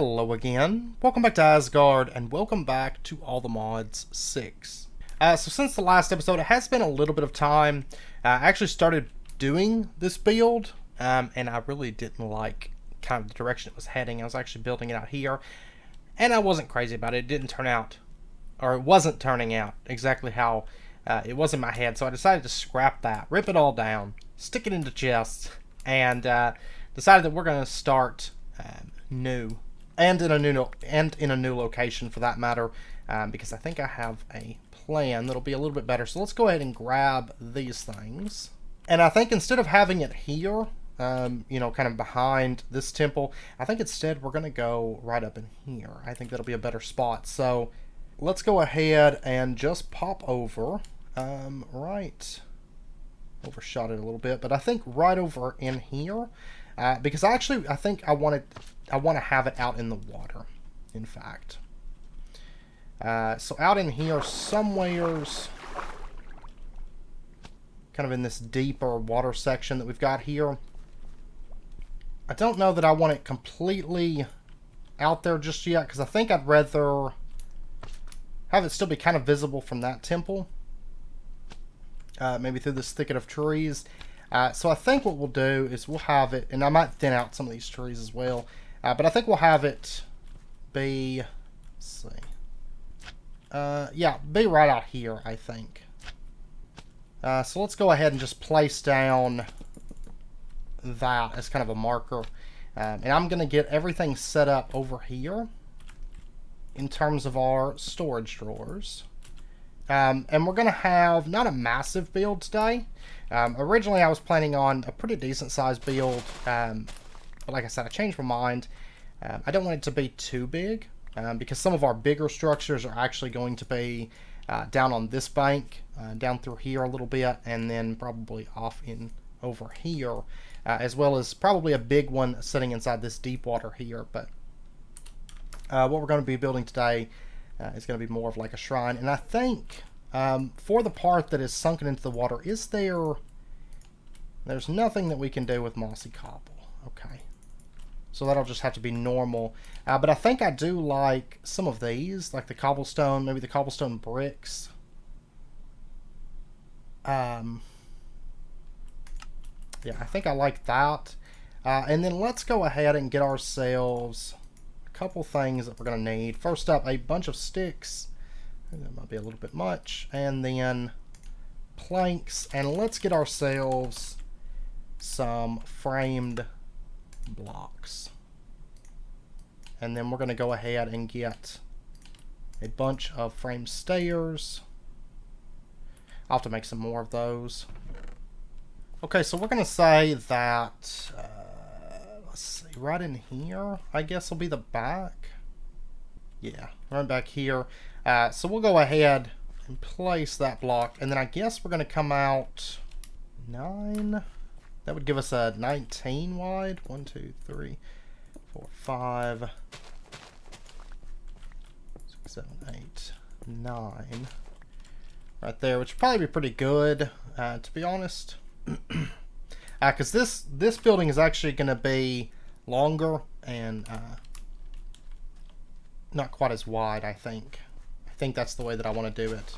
Hello again, welcome back to Asgard, and welcome back to All the Mods 6. So since the last episode, it has been a little bit of time. I actually started doing this build, and I really didn't like kind of the direction it was heading. I was actually building it out here, and I wasn't crazy about it. It didn't turn out, or it wasn't turning out exactly how it was in my head, so I decided to scrap that, rip it all down, stick it into chests, and decided that we're going to start new. And in a new location for that matter, because I think I have a plan that'll be a little bit better. So let's go ahead and grab these things. And I think instead of having it here, kind of behind this temple, I think instead we're going to go right up in here. I think that'll be a better spot. So let's go ahead and just pop over, right, overshot it a little bit, but I think right over in here, because I think I want to have it out in the water, in fact. So out in here somewheres, kind of in this deeper water section that we've got here. I don't know that I want it completely out there just yet, because I think I'd rather have it still be kind of visible from that temple. Maybe through this thicket of trees. So I think what we'll do is we'll have it, and I might thin out some of these trees as well, but I think we'll have it be, let's see, yeah, be right out here, I think. So let's go ahead and just place down that as kind of a marker, and I'm going to get everything set up over here in terms of our storage drawers. And we're going to have not a massive build today. Originally I was planning on a pretty decent sized build, but like I said, I changed my mind. I don't want it to be too big, because some of our bigger structures are actually going to be down on this bank, down through here a little bit, and then probably off in over here, as well as probably a big one sitting inside this deep water here. But what we're going to be building today is going to be more of like a shrine. And I think for the part that is sunken into the water, there's nothing that we can do with mossy cobble. Okay. So that'll just have to be normal. But I think I do like some of these, like the cobblestone, maybe the cobblestone bricks. Yeah, I think I like that. And then let's go ahead and get ourselves couple things that we're going to need. First up, a bunch of sticks. That might be a little bit much. And then planks. And let's get ourselves some framed blocks. And then we're going to go ahead and get a bunch of framed stairs. I'll have to make some more of those. Okay, so we're going to say that let's see, right in here, I guess will be the back. Yeah, right back here. So we'll go ahead and place that block, and then I guess we're going to come out 9. That would give us a 19 wide. 1, 2, 3, 4, 5, 6, 7, 8, 9. Right there, which would probably be pretty good, to be honest. Because this building is actually going to be longer and not quite as wide, I think. I think that's the way that I want to do it.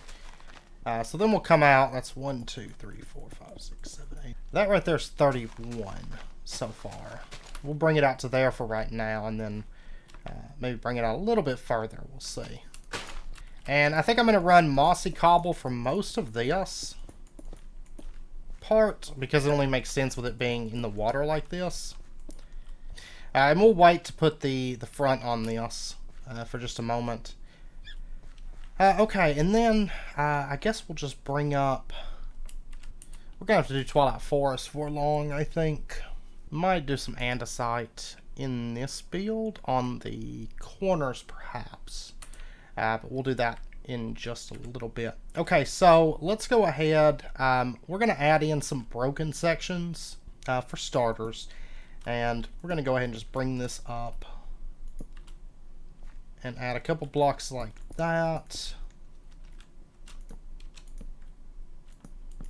So then we'll come out. That's 1, 2, 3, 4, 5, 6, 7, 8. That right there is 31 so far. We'll bring it out to there for right now, and then maybe bring it out a little bit further. We'll see. And I think I'm going to run mossy cobble for most of this part, because it only makes sense with it being in the water like this. And we'll wait to put the front on this for just a moment. Okay, and then I guess we'll just bring up, we're gonna have to do Twilight Forest for long, I think. Might do some andesite in this build on the corners perhaps, but we'll do that in just a little bit. Okay, so let's go ahead. We're going to add in some broken sections for starters, and we're going to go ahead and just bring this up and add a couple blocks like that.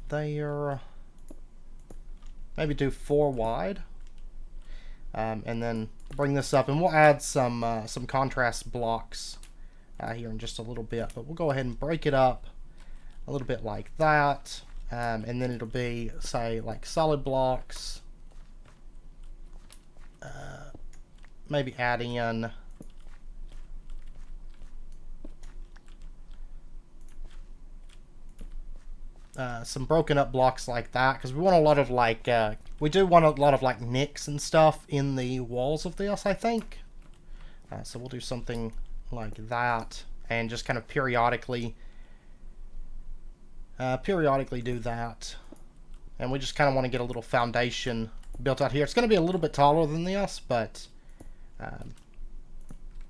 There. Maybe do 4 wide, and then bring this up, and we'll add some contrast blocks here in just a little bit. But we'll go ahead and break it up a little bit like that, and then it'll be, say, like solid blocks. Maybe add in some broken up blocks like that, because we want a lot of like we do want a lot of like nicks and stuff in the walls of this, I think. So we'll do something like that, and just kind of periodically do that. And we just kind of want to get a little foundation built out here. It's going to be a little bit taller than this, but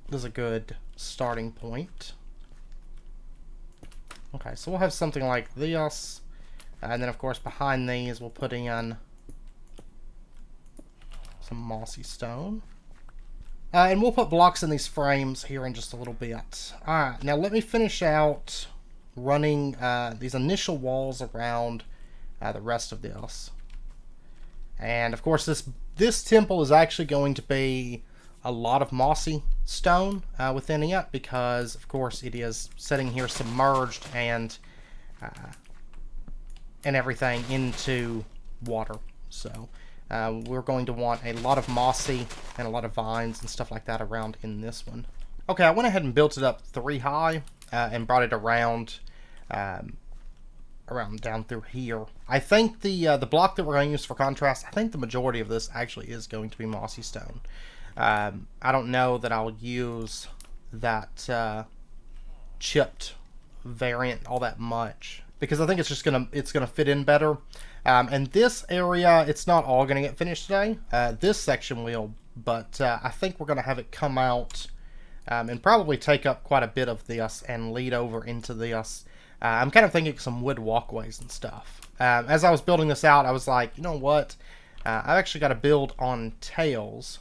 this is a good starting point. Okay, so we'll have something like this, and then of course behind these we'll put in some mossy stone. And we'll put blocks in these frames here in just a little bit. Alright, now let me finish out running these initial walls around the rest of this. And of course this temple is actually going to be a lot of mossy stone within it, because of course it is sitting here submerged and everything into water. So we're going to want a lot of mossy and a lot of vines and stuff like that around in this one. Okay, I went ahead and built it up 3 high and brought it around down through here. I think the block that we're going to use for contrast, I think the majority of this actually is going to be mossy stone. I don't know that I'll use that chipped variant all that much, because I think it's just gonna fit in better. And this area, it's not all gonna get finished today. This section will, but I think we're gonna have it come out and probably take up quite a bit of this and lead over into this. I'm kind of thinking some wood walkways and stuff. As I was building this out, I was like, you know what? I've actually got to build on tails.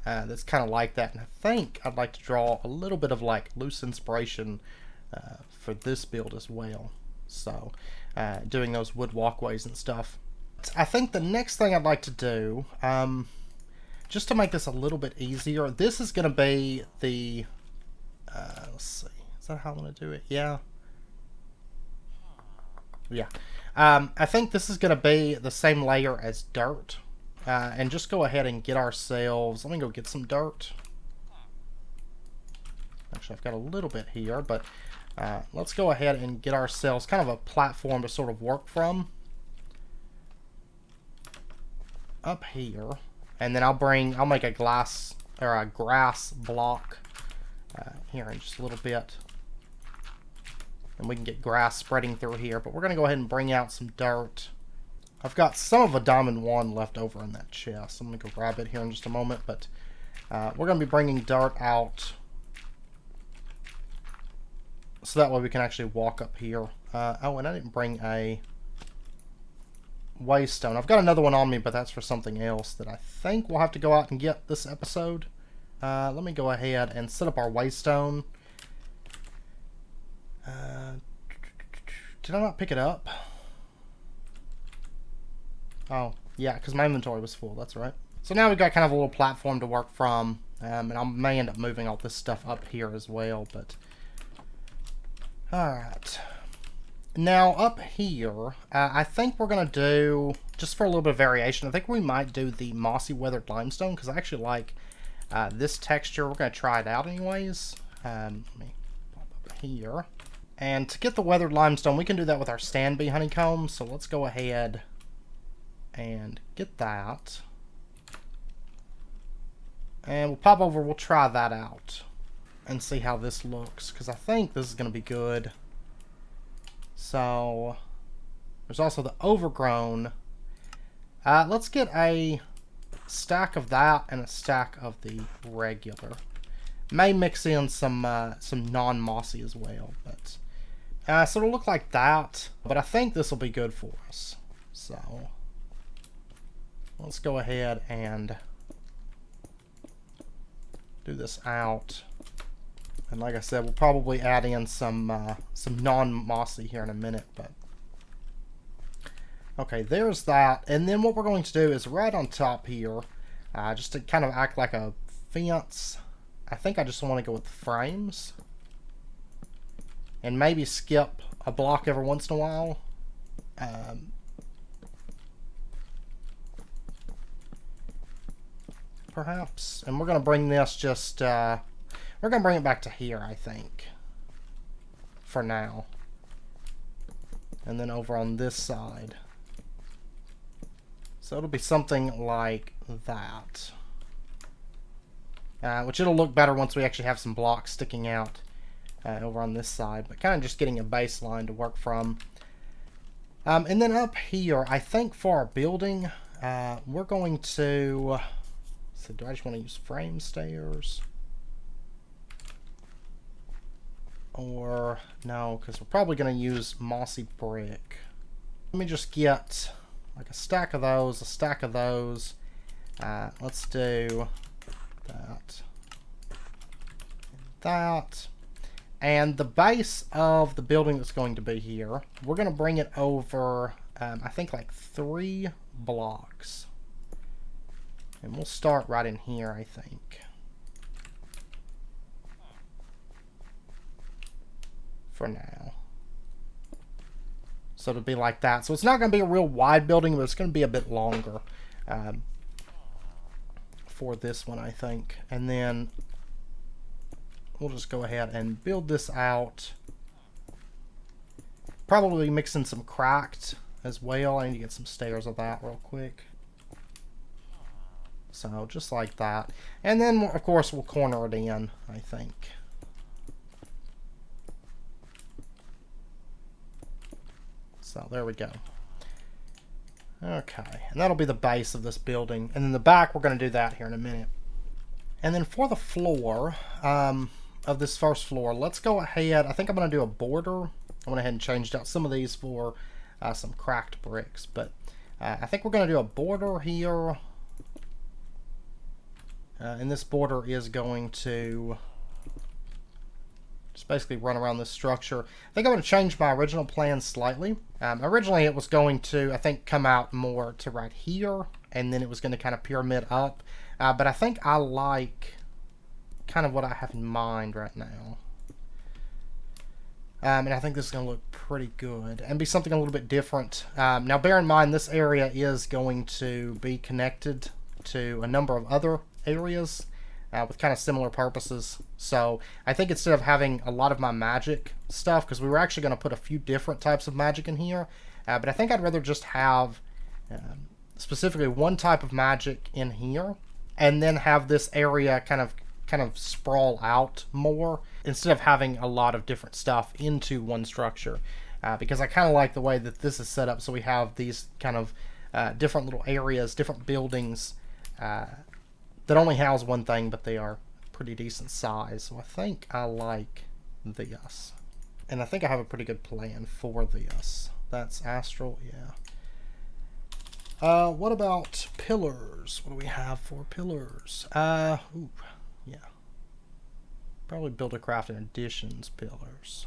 That's kind of like that, and I think I'd like to draw a little bit of like loose inspiration for this build as well. So doing those wood walkways and stuff. I think the next thing I'd like to do, just to make this a little bit easier, this is going to be the let's see, is that how I'm going to do it? Yeah, I think this is going to be the same layer as dirt. And just go ahead and get ourselves, let me go get some dirt. Actually, I've got a little bit here, but let's go ahead and get ourselves kind of a platform to sort of work from up here. And then I'll make a glass or a grass block here in just a little bit. And we can get grass spreading through here, but we're going to go ahead and bring out some dirt. I've got some of a diamond 1 left over in that chest. I'm going to go grab it here in just a moment, but we're going to be bringing dirt out so that way we can actually walk up here. Oh, and I didn't bring a waystone. I've got another one on me, but that's for something else that I think we'll have to go out and get this episode. Let me go ahead and set up our waystone. Did I not pick it up? Oh, yeah, because my inventory was full, that's right. So now we've got kind of a little platform to work from, and I may end up moving all this stuff up here as well, but... Alright. Now, up here, I think we're going to do, just for a little bit of variation, I think we might do the mossy weathered limestone, because I actually like this texture. We're going to try it out anyways. Let me pop up here. And to get the weathered limestone, we can do that with our stand bee honeycomb, so let's go ahead and get that. And we'll pop over, we'll try that out and see how this looks, because I think this is going to be good. So there's also the overgrown. Let's get a stack of that and a stack of the regular. May mix in some non-mossy as well, but so it'll look like that, but I think this will be good for us. So let's go ahead and do this out. And like I said, we'll probably add in some non-mossy here in a minute. But okay, there's that. And then what we're going to do is right on top here, just to kind of act like a fence. I think I just want to go with the frames. And maybe skip a block every once in a while. Perhaps. And we're going to bring this just... we're going to bring it back to here, I think. For now. And then over on this side. So it'll be something like that. Which it'll look better once we actually have some blocks sticking out over on this side. But kind of just getting a baseline to work from. And then up here, I think for our building, we're going to... So do I just want to use frame stairs? Or no, because we're probably going to use mossy brick. Let me just get like a stack of those, a stack of those. Let's do that. That. And the base of the building that's going to be here, we're going to bring it over, I think like 3 blocks. And we'll start right in here, I think. For now. So it'll be like that. So it's not going to be a real wide building, but it's going to be a bit longer for this one, I think. And then we'll just go ahead and build this out. Probably mixing some cracked as well. I need to get some stairs of that real quick. So just like that. And then, of course, we'll corner it in, I think. So there we go. Okay, and that'll be the base of this building. And then the back, we're going to do that here in a minute. And then for the floor of this first floor, let's go ahead. I think I'm going to do a border. I went ahead and changed out some of these for some cracked bricks. But I think we're going to do a border here. And this border is going to just basically run around this structure. I think I'm going to change my original plan slightly. Originally it was going to, I think, come out more to right here, and then it was going to kind of pyramid up. But I think I like kind of what I have in mind right now. And I think this is going to look pretty good and be something a little bit different. Now bear in mind this area is going to be connected to a number of other areas with kind of similar purposes. So I think instead of having a lot of my magic stuff, because we were actually going to put a few different types of magic in here, but I think I'd rather just have specifically one type of magic in here, and then have this area kind of sprawl out more instead of having a lot of different stuff into one structure. Because I kind of like the way that this is set up, so we have these kind of different little areas, different buildings that only house one thing, but they are pretty decent size. So I think I like this. And I think I have a pretty good plan for this. That's astral, yeah. What about pillars? What do we have for pillars? Ooh, yeah. Probably Buildercraft and Additions pillars.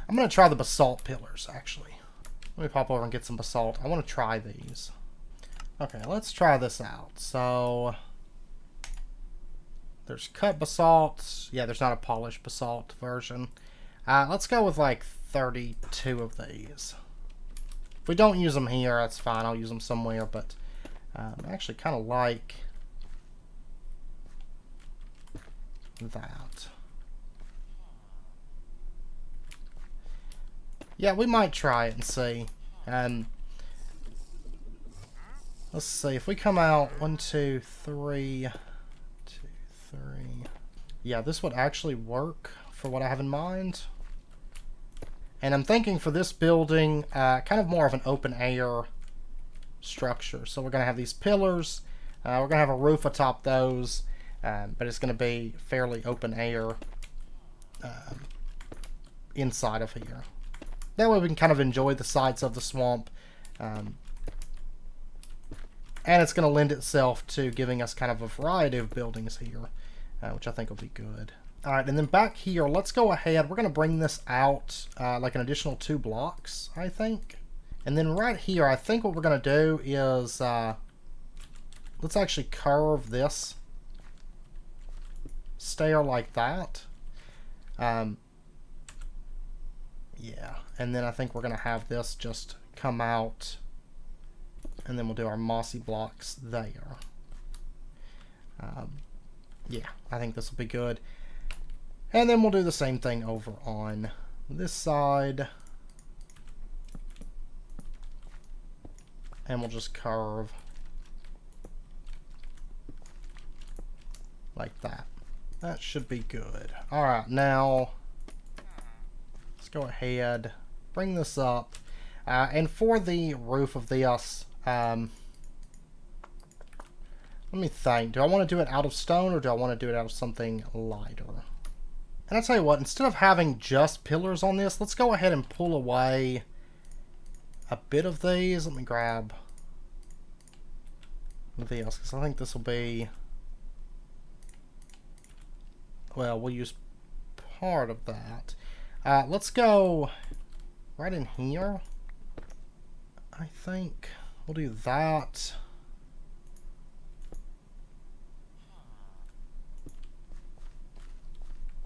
I'm going to try the basalt pillars, actually. Let me pop over and get some basalt. I want to try these. Okay, let's try this out. So there's cut basalt. Yeah, there's not a polished basalt version. Let's go with like 32 of these. If we don't use them here, that's fine. I'll use them somewhere, but I actually kind of like that. Yeah, we might try it and see. Let's see, if we come out 1, 2, 3, 2, 3. Yeah, this would actually work for what I have in mind. And I'm thinking for this building, kind of more of an open air structure. So we're going to have these pillars. We're going to have a roof atop those. But it's going to be fairly open air inside of here. That way we can kind of enjoy the sights of the swamp. And it's going to lend itself to giving us kind of a variety of buildings here, which I think will be good. Alright, and then back here, let's go ahead. We're going to bring this out like an additional 2 blocks, I think. And then right here, I think what we're going to do is let's actually curve this stair like that. Yeah, and then I think we're going to have this just come out, and then we'll do our mossy blocks there. Yeah, I think this will be good. And then we'll do the same thing over on this side. And we'll just curve like that. That should be good. Alright, now let's go ahead, bring this up. And for the roof of this, let me think. Do I want to do it out of stone or do I want to do it out of something lighter? And I'll tell you what, instead of having just pillars on this, let's go ahead and pull away a bit of these. Let me grab this, because I think this will be, well, we'll use part of that. Let's go right in here. I think we'll do that.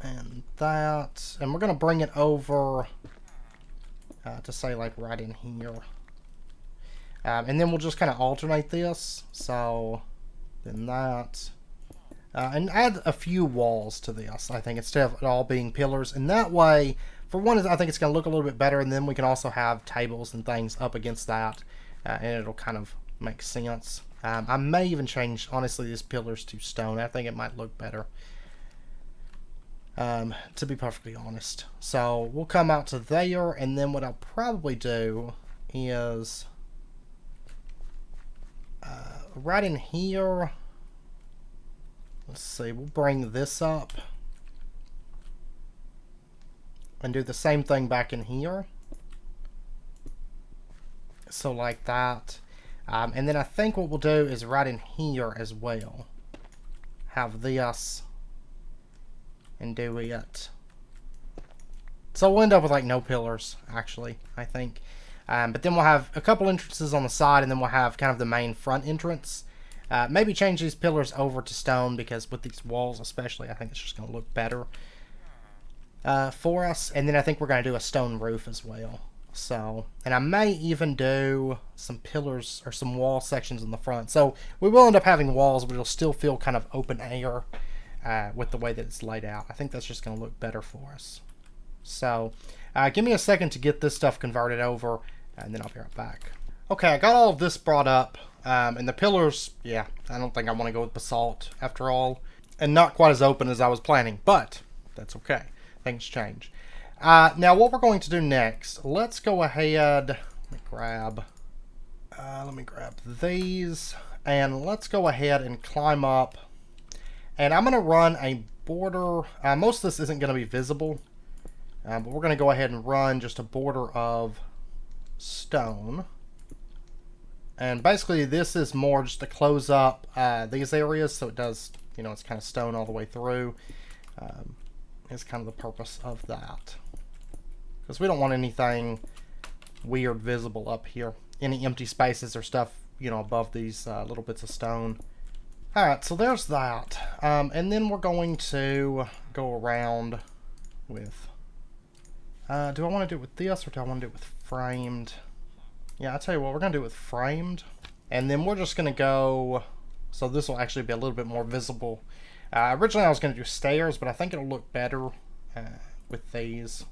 And that. And we're going to bring it over to say like right in here. And then we'll just kind of alternate this. So then that. And add a few walls to this, I think, instead of it all being pillars. And that way, for one, I think it's going to look a little bit better. And then we can also have tables and things up against that. And it'll kind of make sense. I may even change, honestly, these pillars to stone. I think it might look better. To be perfectly honest. So we'll come out to there, and then what I'll probably do is right in here, let's see, we'll bring this up and do the same thing back in here. So like that. And then I think what we'll do is right in here as well, have this and do it. So we'll end up with like no pillars, actually, I think. But then we'll have a couple entrances on the side, and then we'll have kind of the main front entrance. Maybe change these pillars over to stone, because with these walls especially, I think it's just going to look better for us. And then I think we're going to do a stone roof as well. So, and I may even do some pillars or some wall sections in the front. So we will end up having walls, but it'll still feel kind of open air. With the way that it's laid out. I think that's just going to look better for us. So, give me a second to get this stuff converted over, and then I'll be right back. Okay, I got all of this brought up, and the pillars, yeah, I don't think I want to go with basalt after all, and not quite as open as I was planning, but that's okay. Things change. Now, what we're going to do next, let's go ahead, let me grab these, and let's go ahead and climb up. And I'm going to run a border. Most of this isn't going to be visible. But we're going to go ahead and run just a border of stone. And basically this is more just to close up these areas. So it does, you know, it's kind of stone all the way through. Is kind of the purpose of that. Because we don't want anything weird visible up here. Any empty spaces or stuff, you know, above these little bits of stone. Alright, so there's that. And then we're going to go around with... do I want to do it with this, or do I want to do it with framed? Yeah, I'll tell you what, we're going to do it with framed. And then we're just going to go... So this will actually be a little bit more visible. Originally I was going to do stairs, but I think it'll look better with these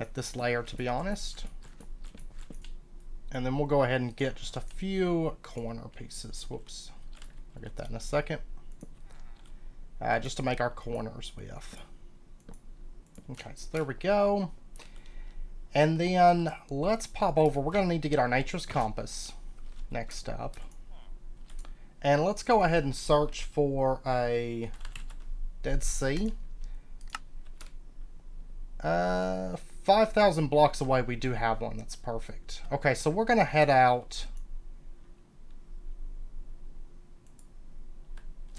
at this layer, to be honest. And then we'll go ahead and get just a few corner pieces. Whoops. I'll get that in a second. Just to make our corners with. Okay, so there we go. And then let's pop over. We're going to need to get our nature's compass next up. And let's go ahead and search for a Dead Sea. 5,000 blocks away we do have one. That's perfect. Okay, so we're going to head out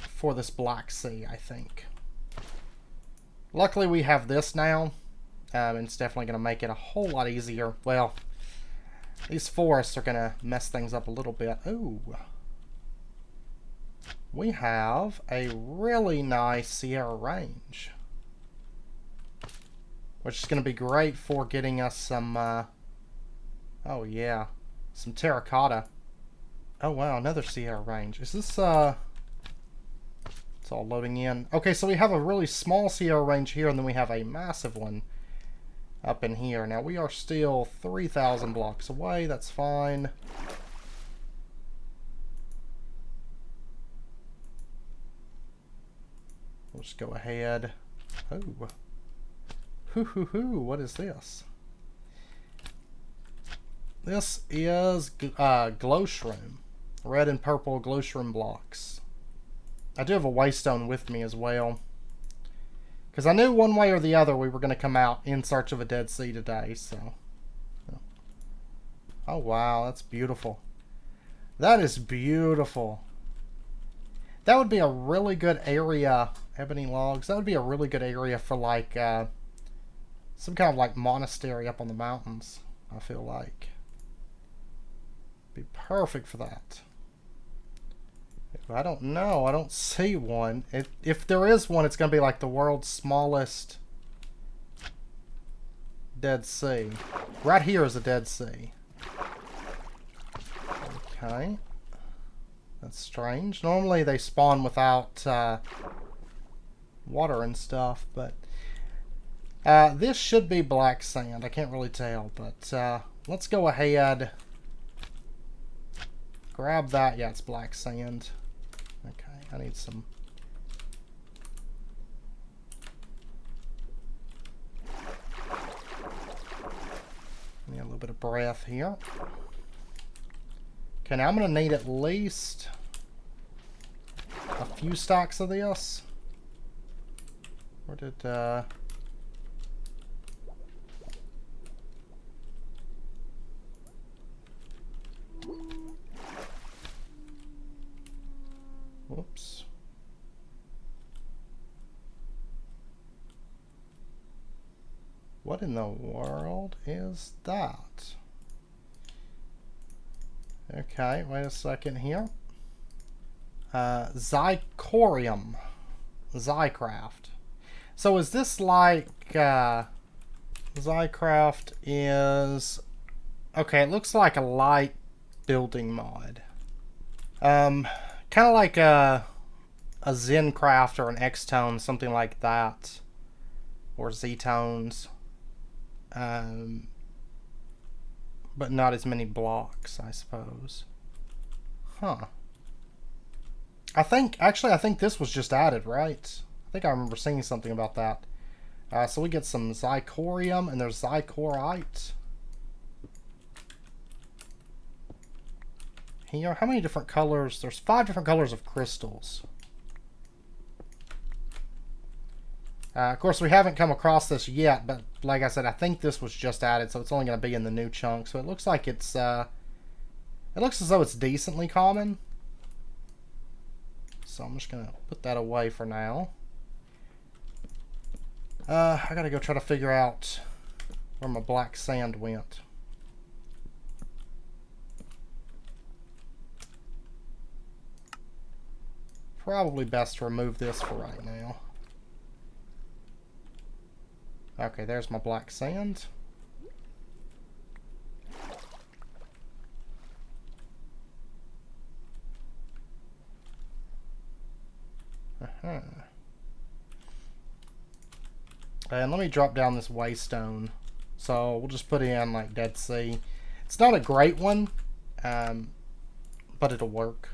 for this Black Sea, I think. Luckily we have this now, and it's definitely going to make it a whole lot easier. Well, these forests are going to mess things up a little bit. Ooh. we have a really nice Sierra range, which is going to be great for getting us some, oh yeah, some terracotta. Oh wow, another Sierra range. Is this, it's all loading in. Okay, so we have a really small Sierra range here, and then we have a massive one up in here. Now, we are still 3,000 blocks away. That's fine. We'll just go ahead. Oh. What is this? This is glow shroom. Red and purple glow shroom blocks. I do have a waystone with me as well, because I knew one way or the other we were going to come out in search of a Dead Sea today, so. Oh wow, that's beautiful. That is beautiful. That would be a really good area, ebony logs, that would be a really good area for like some kind of like monastery up on the mountains, I feel like. Be perfect for that. I don't know. I don't see one. If there is one, it's going to be like the world's smallest Dead Sea. Right here is a Dead Sea. Okay. That's strange. Normally they spawn without water and stuff, but this should be black sand. I can't really tell, but let's go ahead. Grab that. Yeah, it's black sand. Okay, I need some. Need a little bit of breath here. Okay, now I'm going to need at least a few stacks of this. Where did, whoops. What in the world is that? Okay, wait a second here. Zycorium. Zycraft. So is this like, Zycraft is, okay, it looks like a light building mod. Kind of like a Zencraft or an X-Tone, something like that. Or Z-Tones. But not as many blocks, I suppose. Huh. I think this was just added, right? I think I remember seeing something about that. So we get some Zycorium, and there's Zycorite. Here, how many different colors? There's 5 different colors of crystals. Of course, we haven't come across this yet, but like I said, I think this was just added, so it's only going to be in the new chunk. So it looks like it's, it looks as though it's decently common. So I'm just going to put that away for now. I got to go try to figure out where my black sand went. Probably best to remove this for right now. Okay, there's my black sand. And let me drop down this waystone. So we'll just put in like Dead Sea. It's not a great one, but it'll work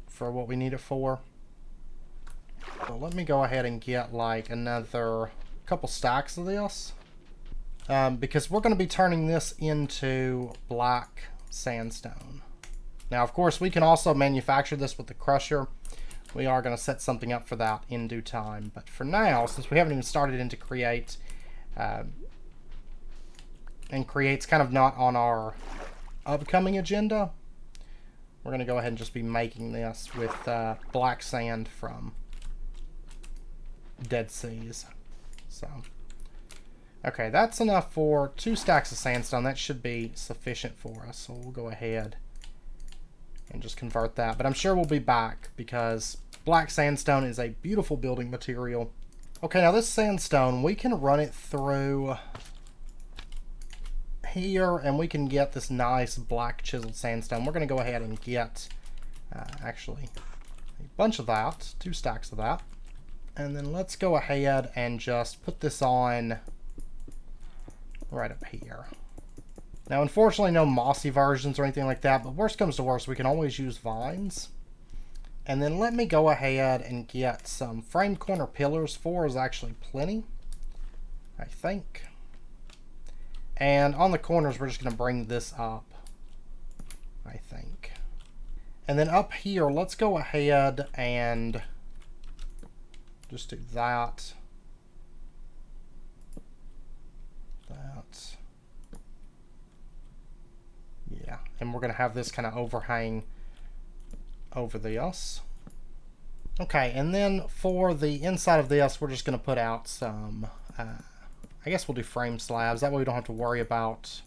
for what we need it for. So let me go ahead and get like another couple stacks of this, because we're going to be turning this into black sandstone. Now, of course, we can also manufacture this with the crusher. We are going to set something up for that in due time. But for now, since we haven't even started into Create, and Create's kind of not on our upcoming agenda, we're going to go ahead and just be making this with black sand from Dead Seas. So, okay, that's enough for 2 stacks of sandstone. That should be sufficient for us. So we'll go ahead and just convert that. But I'm sure we'll be back because black sandstone is a beautiful building material. Okay, now this sandstone, we can run it through here and we can get this nice black chiseled sandstone. We're going to go ahead and get actually a bunch of that, 2 stacks of that. And then let's go ahead and just put this on right up here. Now, unfortunately, no mossy versions or anything like that, but worst comes to worst, we can always use vines. And then let me go ahead and get some frame corner pillars. 4 is actually plenty, I think. And on the corners, we're just going to bring this up, I think. And then up here, let's go ahead and just do that. That. Yeah, and we're going to have this kind of overhang over this. Okay, and then for the inside of this, we're just going to put out some, I guess we'll do frame slabs. That way we don't have to worry about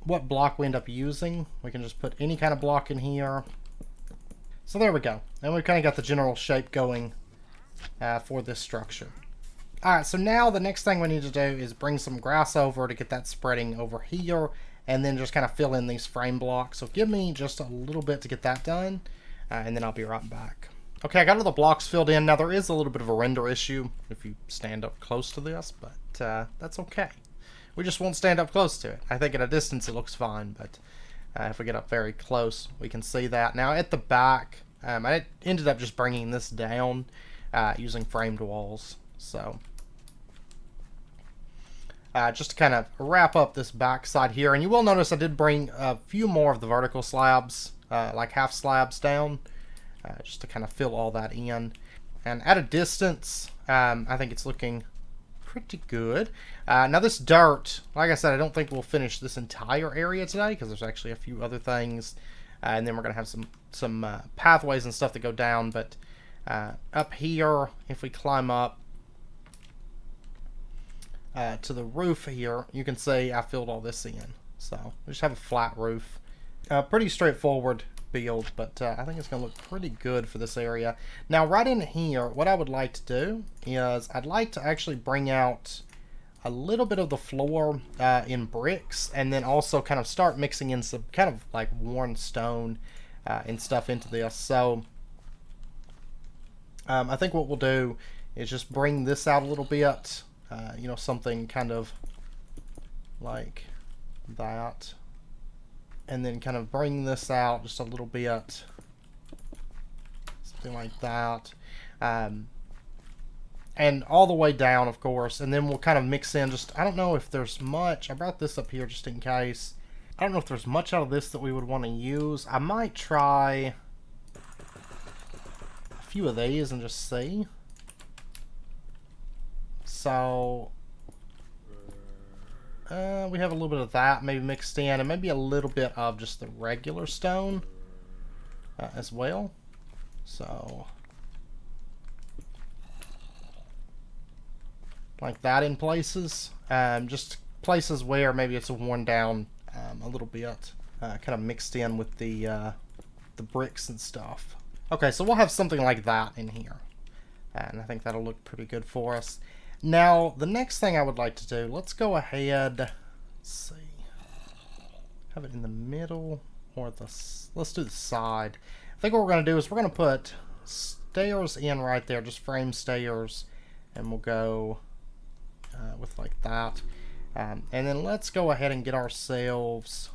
what block we end up using. We can just put any kind of block in here. So there we go. And we've kind of got the general shape going for this structure. Alright, so now the next thing we need to do is bring some grass over to get that spreading over here, and then just kind of fill in these frame blocks. So give me just a little bit to get that done, and then I'll be right back. Okay, I got all the blocks filled in. Now there is a little bit of a render issue if you stand up close to this, but that's okay. We just won't stand up close to it. I think at a distance it looks fine, but if we get up very close, we can see that. Now at the back, I ended up just bringing this down using framed walls. So just to kind of wrap up this back side here, and you will notice I did bring a few more of the vertical slabs, like half slabs down, just to kind of fill all that in. And at a distance, I think it's looking pretty good. Now this dirt, like I said, I don't think we'll finish this entire area today because there's actually a few other things, and then we're gonna have some pathways and stuff that go down. But up here, if we climb up to the roof here, you can see I filled all this in. So we just have a flat roof. Pretty straightforward build, but I think it's going to look pretty good for this area. Now right in here, what I would like to do is I'd like to actually bring out a little bit of the floor in bricks, and then also kind of start mixing in some kind of like worn stone and stuff into this. So I think what we'll do is just bring this out a little bit, you know, something kind of like that. And then kind of bring this out just a little bit, something like that, and all the way down, of course. And then we'll kind of mix in just, I don't know if there's much, I brought this up here just in case. I don't know if there's much out of this that we would want to use. I might try a few of these and just see. So we have a little bit of that maybe mixed in, and maybe a little bit of just the regular stone as well. So like that in places, just places where maybe it's worn down a little bit, kind of mixed in with the bricks and stuff. Okay, so we'll have something like that in here, and I think that'll look pretty good for us. Now, the next thing I would like to do, let's go ahead, let's see, have it in the middle, or let's do the side. I think what we're going to do is we're going to put stairs in right there, just frame stairs, and we'll go with like that. And then let's go ahead and get ourselves,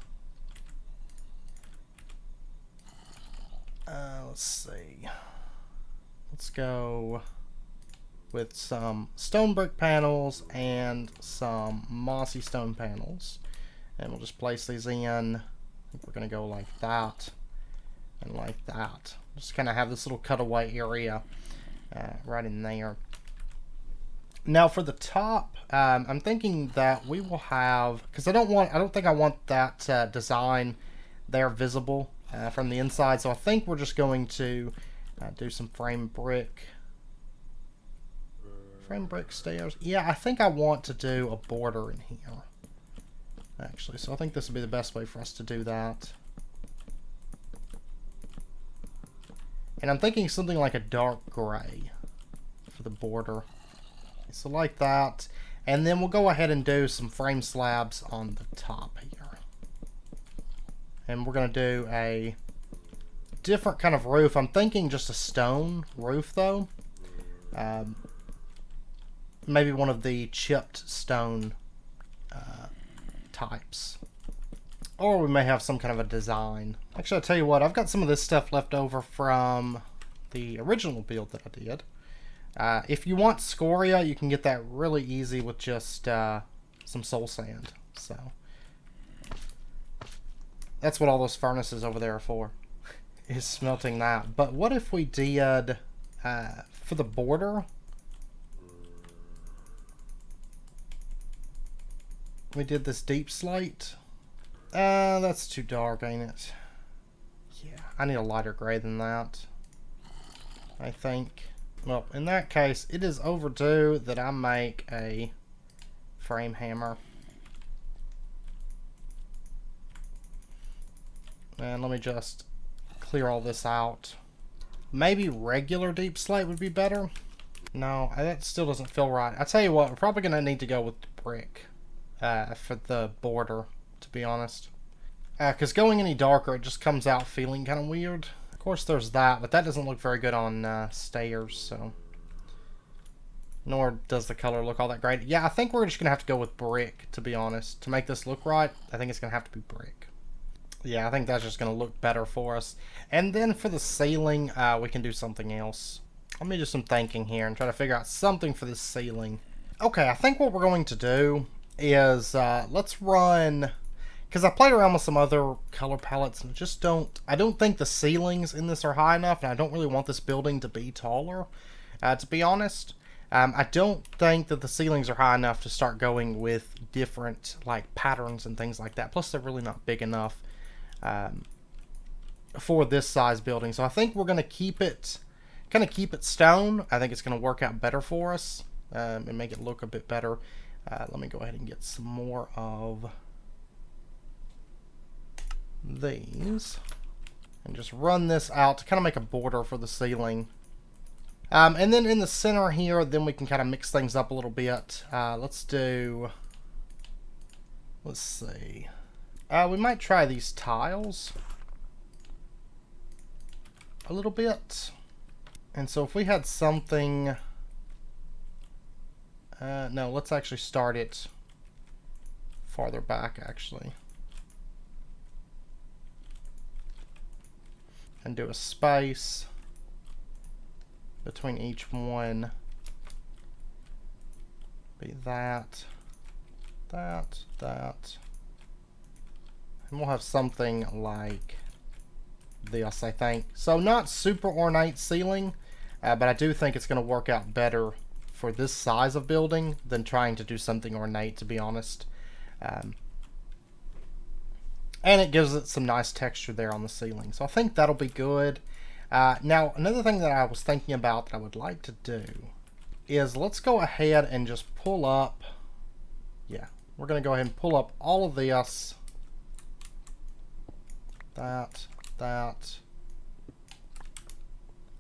let's see, let's go with some stone brick panels and some mossy stone panels, and we'll just place these in. I think we're going to go like that and like that. Just kind of have this little cutaway area right in there. Now for the top, I'm thinking that we will have, because I don't think I want that design there visible from the inside, so I think we're just going to do some frame brick stairs. Yeah, I think I want to do a border in here, actually. So I think this would be the best way for us to do that. And I'm thinking something like a dark gray for the border. So like that. And then we'll go ahead and do some frame slabs on the top here. And we're going to do a different kind of roof. I'm thinking just a stone roof though. Maybe one of the chipped stone types. Or we may have some kind of a design. Actually, I'll tell you what, I've got some of this stuff left over from the original build that I did. If you want scoria, you can get that really easy with just some soul sand. So that's what all those furnaces over there are for, is smelting that. But what if we did, for the border, we did this deep slate. That's too dark, ain't it? Yeah, I need a lighter gray than that, I think. Well, in that case, it is overdue that I make a frame hammer. And let me just clear all this out. Maybe regular deep slate would be better. No, that still doesn't feel right. I tell you what, we're probably going to need to go with brick for the border, to be honest. Because going any darker, it just comes out feeling kind of weird. Of course, there's that, but that doesn't look very good on stairs, so. Nor does the color look all that great. Yeah, I think we're just going to have to go with brick, to be honest. To make this look right, I think it's going to have to be brick. Yeah, I think that's just going to look better for us. And then for the ceiling, we can do something else. Let me do some thinking here and try to figure out something for this ceiling. Okay, I think what we're going to do is, let's run... Because I played around with some other color palettes and I don't think the ceilings in this are high enough, and I don't really want this building to be taller, to be honest. I don't think that the ceilings are high enough to start going with different like patterns and things like that. Plus, they're really not big enough for this size building. So I think we're going to keep it stone. I think it's going to work out better for us and make it look a bit better. Let me go ahead and get some more of these and just run this out to kind of make a border for the ceiling. And then in the center here, then we can kind of mix things up a little bit. Let's see. We might try these tiles a little bit. And so if we had something... no, let's actually start it farther back, actually. And do a space between each one. Be that. And we'll have something like this, I think. So not super ornate ceiling, but I do think it's going to work out better for this size of building than trying to do something ornate, to be honest. And it gives it some nice texture there on the ceiling. So I think that'll be good. Now, another thing that I was thinking about that I would like to do is let's go ahead and just pull up. Yeah, we're going to go ahead and pull up all of this. That.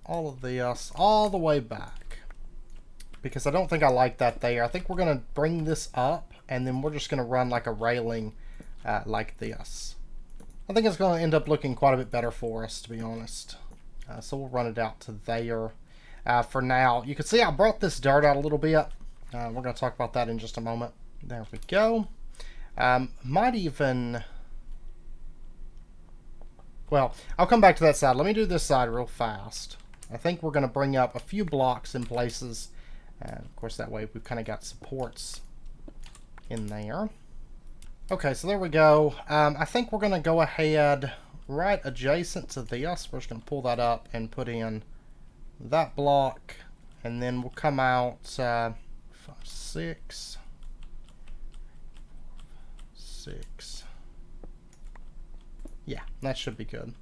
All of this, all the way back. Because I don't think I like that there. I think we're going to bring this up, and then we're just going to run like a railing like this. I think it's going to end up looking quite a bit better for us, to be honest. So we'll run it out to there for now. You can see I brought this dirt out a little bit. We're going to talk about that in just a moment. There we go. Might even... Well, I'll come back to that side. Let me do this side real fast. I think we're going to bring up a few blocks in places. Of course, that way we've kind of got supports in there. Okay, so there we go. I think we're going to go ahead right adjacent to this. We're just going to pull that up and put in that block. And then we'll come out 5, 6. Yeah, that should be good.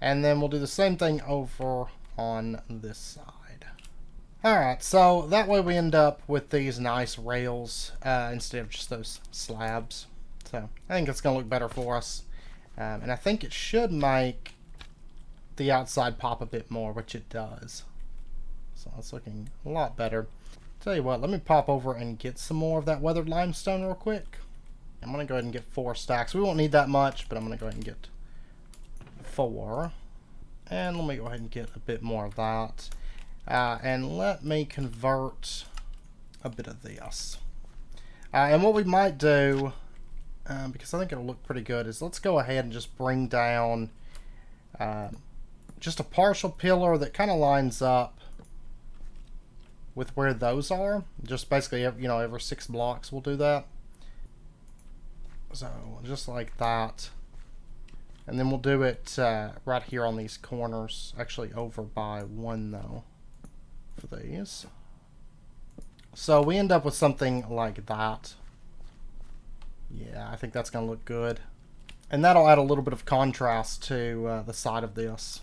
And then we'll do the same thing over on this side. Alright, so that way we end up with these nice rails instead of just those slabs. So I think it's going to look better for us. And I think it should make the outside pop a bit more, which it does. So it's looking a lot better. Tell you what, let me pop over and get some more of that weathered limestone real quick. I'm going to go ahead and get 4 stacks. We won't need that much, but I'm going to go ahead and get 4. And let me go ahead and get a bit more of that. And let me convert a bit of this. And what we might do, because I think it'll look pretty good, is let's go ahead and just bring down just a partial pillar that kind of lines up with where those are. Just basically, you know, every 6 blocks we'll do that. So just like that. And then we'll do it right here on these corners. Actually over by 1 though for these. So we end up with something like that. Yeah, I think that's going to look good. And that'll add a little bit of contrast to the side of this.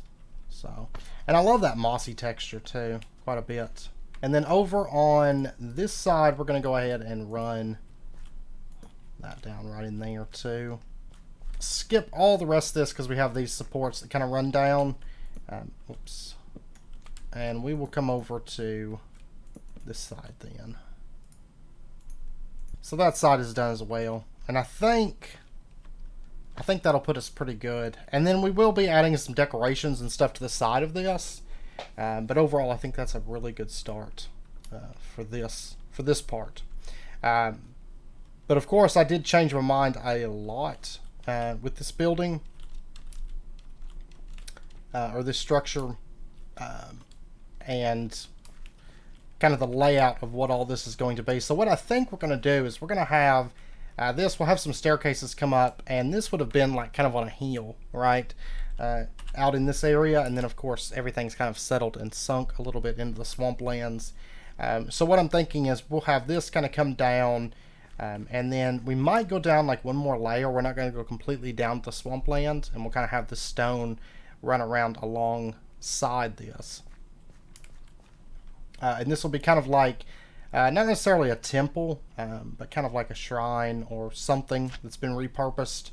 So, and I love that mossy texture too, quite a bit. And then over on this side, we're going to go ahead and run that down right in there too. Skip all the rest of this because we have these supports that kind of run down. Oops. And we will come over to this side then. So that side is done as well. And I think that'll put us pretty good. And then we will be adding some decorations and stuff to the side of this. But overall, I think that's a really good start for this part. But of course, I did change my mind a lot with this building or this structure and kind of the layout of what all this is going to be. So what I think we're going to do is we're going to have we'll have some staircases come up, and this would have been like kind of on a hill, right? Out in this area, and then of course everything's kind of settled and sunk a little bit into the swamplands. So what I'm thinking is we'll have this kind of come down, and then we might go down like 1 more layer. We're not going to go completely down the swampland, and we'll kind of have the stone run around alongside this. And this will be kind of like, not necessarily a temple, but kind of like a shrine or something that's been repurposed,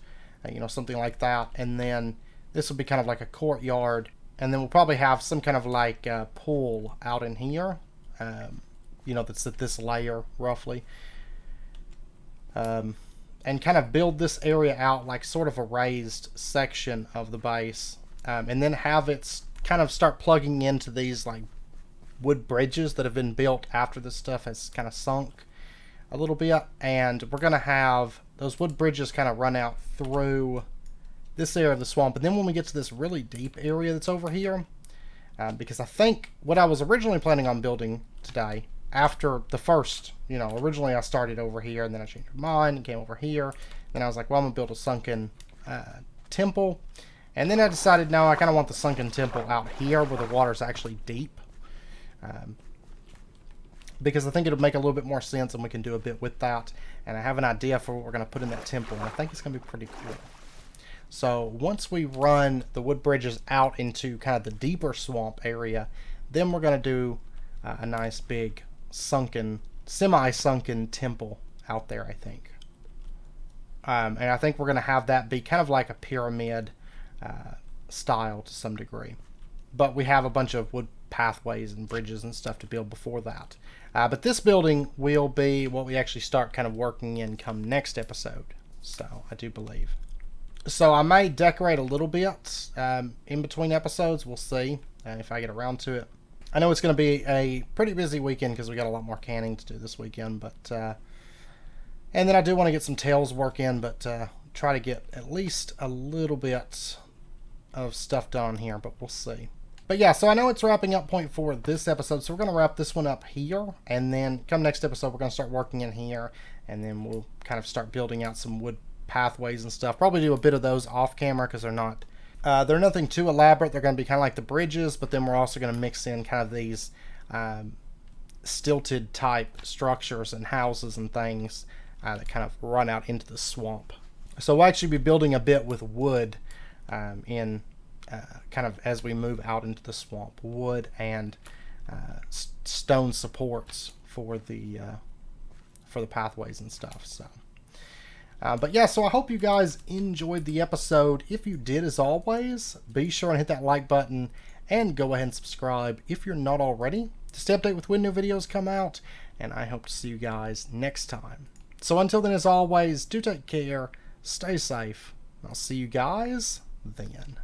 you know, something like that. And then this will be kind of like a courtyard. And then we'll probably have some kind of like pool out in here, you know, that's at this layer roughly. And kind of build this area out like sort of a raised section of the base. And then have it kind of start plugging into these like wood bridges that have been built after this stuff has kind of sunk a little bit, and we're going to have those wood bridges kind of run out through this area of the swamp. And then when we get to this really deep area that's over here, because I think what I was originally planning on building today after the first, you know, originally I started over here and then I changed my mind and came over here. Then I was like, well, I'm gonna build a sunken temple, and then I decided no, I kind of want the sunken temple out here where the water's actually deep. Because I think it'll make a little bit more sense, and we can do a bit with that. And I have an idea for what we're going to put in that temple, and I think it's going to be pretty cool. So once we run the wood bridges out into kind of the deeper swamp area, then we're going to do a nice big sunken, semi-sunken temple out there, I think. And I think we're going to have that be kind of like a pyramid style to some degree. But we have a bunch of wood pathways and bridges and stuff to build before that. But this building will be what we actually start kind of working in come next episode. So I do believe. So I may decorate a little bit in between episodes. We'll see if I get around to it. I know it's going to be a pretty busy weekend because we got a lot more canning to do this weekend. But and then I do want to get some tails work in, but try to get at least a little bit of stuff done here. But we'll see. But yeah, so I know it's wrapping up point for this episode, so we're going to wrap this one up here, and then come next episode we're going to start working in here, and then we'll kind of start building out some wood pathways and stuff. Probably do a bit of those off camera because they're nothing too elaborate. They're going to be kind of like the bridges, but then we're also going to mix in kind of these stilted type structures and houses and things that kind of run out into the swamp. So we'll actually be building a bit with wood in kind of as we move out into the swamp, wood and stone supports for the pathways and stuff. So But yeah, so I hope you guys enjoyed the episode. If you did, as always, be sure and hit that like button and go ahead and subscribe if you're not already to stay updated with when new videos come out. And I hope to see you guys next time. So until then, as always, do take care, stay safe, and I'll see you guys then.